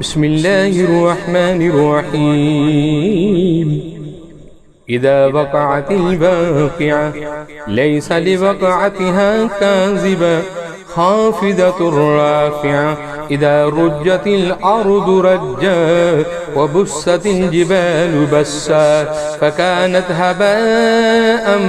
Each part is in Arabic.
بسم الله الرحمن الرحيم. إذا وقعت الواقعة ليس لوقعتها كاذبة خافضة رافعة إذا رجت الأرض رجا وبست الجبال بسا فكانت هباء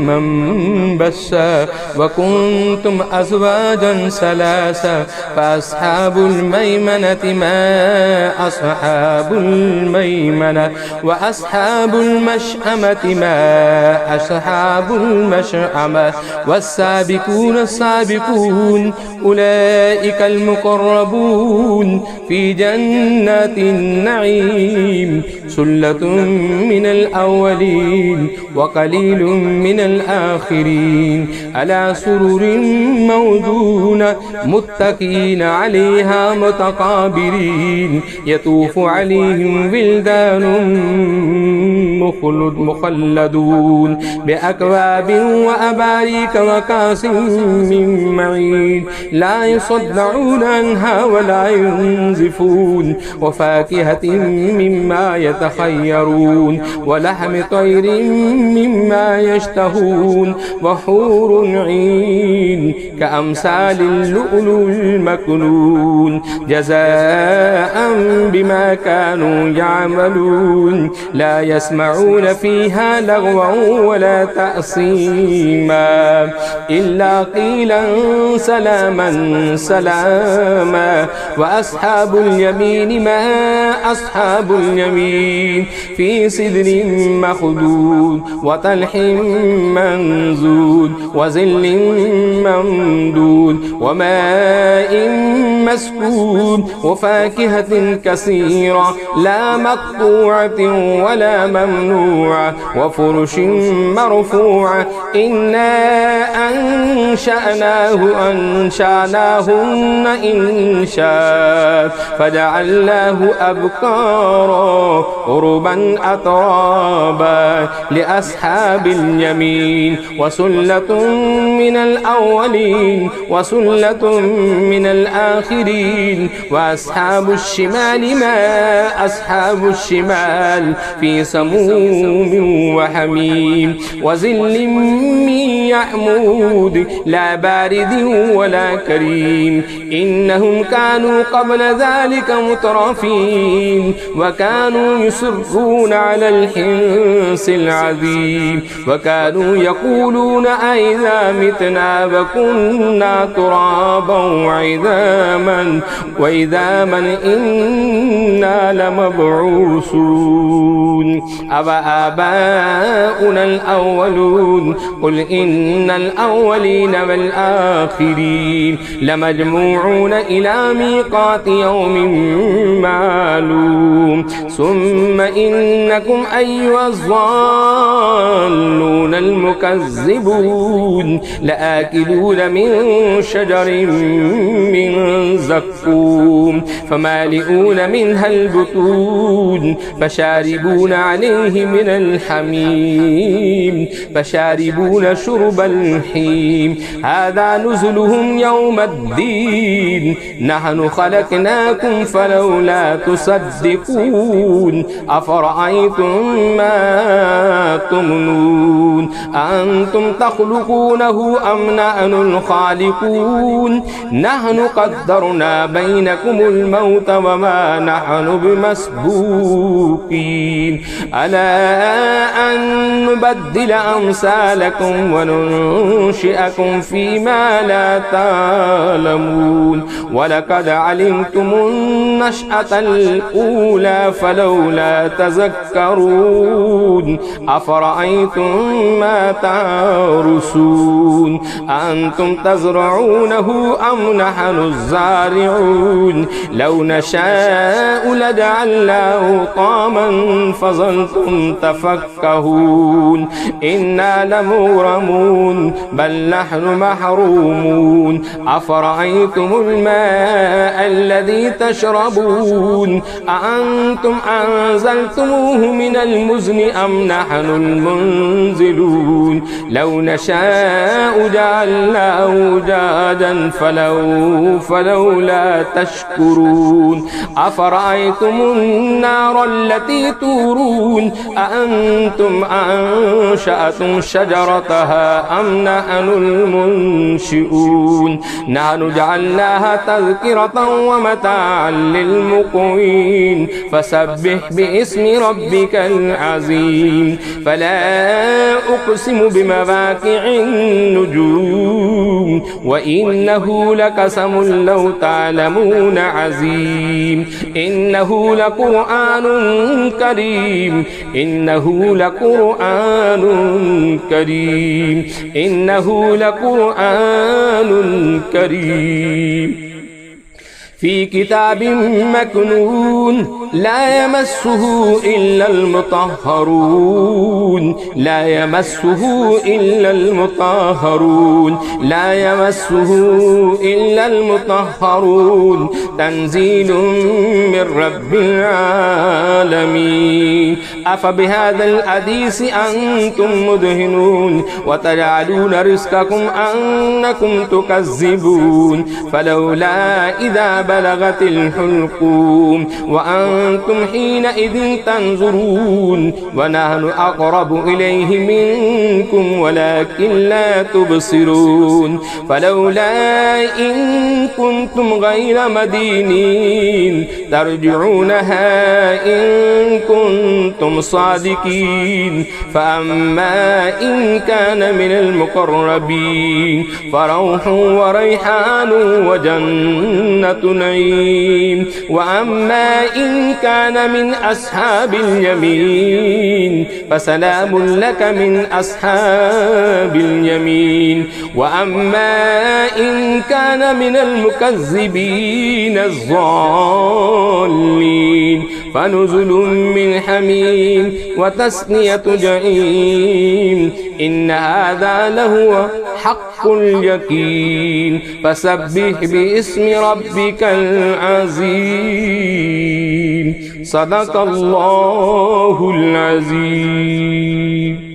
منبسا وكنتم أزواجا ثلاثا فأصحاب الميمنة ما أصحاب الميمنة وأصحاب المشأمة ما أصحاب المشأمة والسابقون السابقون أولئك المقربون في جنات النعيم ثلة من الأولين وقليل من الآخرين على سرر موضونة متكئين عليها متقابلين يطوف عليهم ولدان مخلدون بأكواب وأباريك وكأس من معين لا يصدعون عنها ولا ينزفون وفاكهة مما يتخيرون ولحم طير مما يشتهون وحور عين كأمثال اللؤلؤ المكنون جزاء بما كانوا يعملون لا يسمعون فيها لغوا ولا تأثيما إلا قيلا سلاما سلاما وأصحاب اليمين ما أصحاب اليمين في سدر مخضود وطلح منزود وظل ممدود وماء مسكوب وفاكهة كثيرة لا مقطوعة ولا ممنوعة وفرش مرفوعة إنا أنشأناهن إنشاء فجعلناه أبكارا عربا أترابا لأصحاب اليمين وسلة من الأولين وسلة من الآخرين وأصحاب الشمال ما أصحاب الشمال في سموم وحميم وظل من يحمود لا بارد ولا كريم إنهم كانوا قبل ذلك مترفين وكانوا يصرون على الحنث العظيم وكانوا يقولون أئذا متنا وكنا ترابا وعظاما إنا لمبعوثون أوآباؤنا الأولون قل إن الأولين والآخرين لمجموعون إلى ميقات يوم معلوم ثم إنكم أيها الضالون المكذبون لآكلون من شجر من زقوم فمالئون منها البطون فشاربون عليه من الحميم فشاربون شرب الحميم هذا نزلهم يوم الدين نحن خلقناكم فلولا تصدقون أفرأيتم ما تمنون أنتم تخلقونه أم نحن الخالقون نحن قدرنا بينكم الموت وما نحن بمسبوقين ألا أن نبدل أمثالكم وننشئكم فيما لا تعلمون ولقد علمتم النشأة الأولى فلولا تذكرون أفرأيتم ما تحرثون أنتم تزرعونه أم نحن الزارعون لو نشاء لجعلناه طعاما فظلتم تفكهون إنا لمغرمون بل نحن محرومون أفرأيتم الماء الذي تشربون أأنتم أنزلتموه من المزن أم نحن المنزلون لو نشاء جعلناه جادا فلولا تشكرون أفرأيتم النار التي تورون أأنتم أنشأتم شجرتها أم نحن المنشئون نحن جعلناها تذكرة ومتاعا للمقوين فسبح باسم ربك العظيم فلا أقسم بمواقع النجوم وإنه لقسم لو تعلمون عظيم إنه لقرآن كريم إنه لقرآن كريم إنه لقرآن كريم في كتاب مكنون لا يمسه إلا المطهرون لا يمسه إلا المطهرون لا يمسه إلا المطهرون تنزيل من رب العالمين أفبهذا الحديث أنتم مدهنون وتجعلون رزقكم أنكم تكذبون فلولا إذا بلغت الحلقوم وأنتم حينئذ تنظرون ونحن أقرب إليه منكم ولكن لا تبصرون فلولا إن كنتم غير مدينين ترجعونها إن كنتم صادقين فأما إن كان من المقربين فروح وريحان وجنة نعيم وأما إن كان من أصحاب اليمين فسلام لك من أصحاب اليمين وأما إن كان من المكذبين الضالين فنزل من حميم وتسلية جحيم إن هذا لهو حق اليقين فسبح باسم ربك العظيم صدق الله العظيم.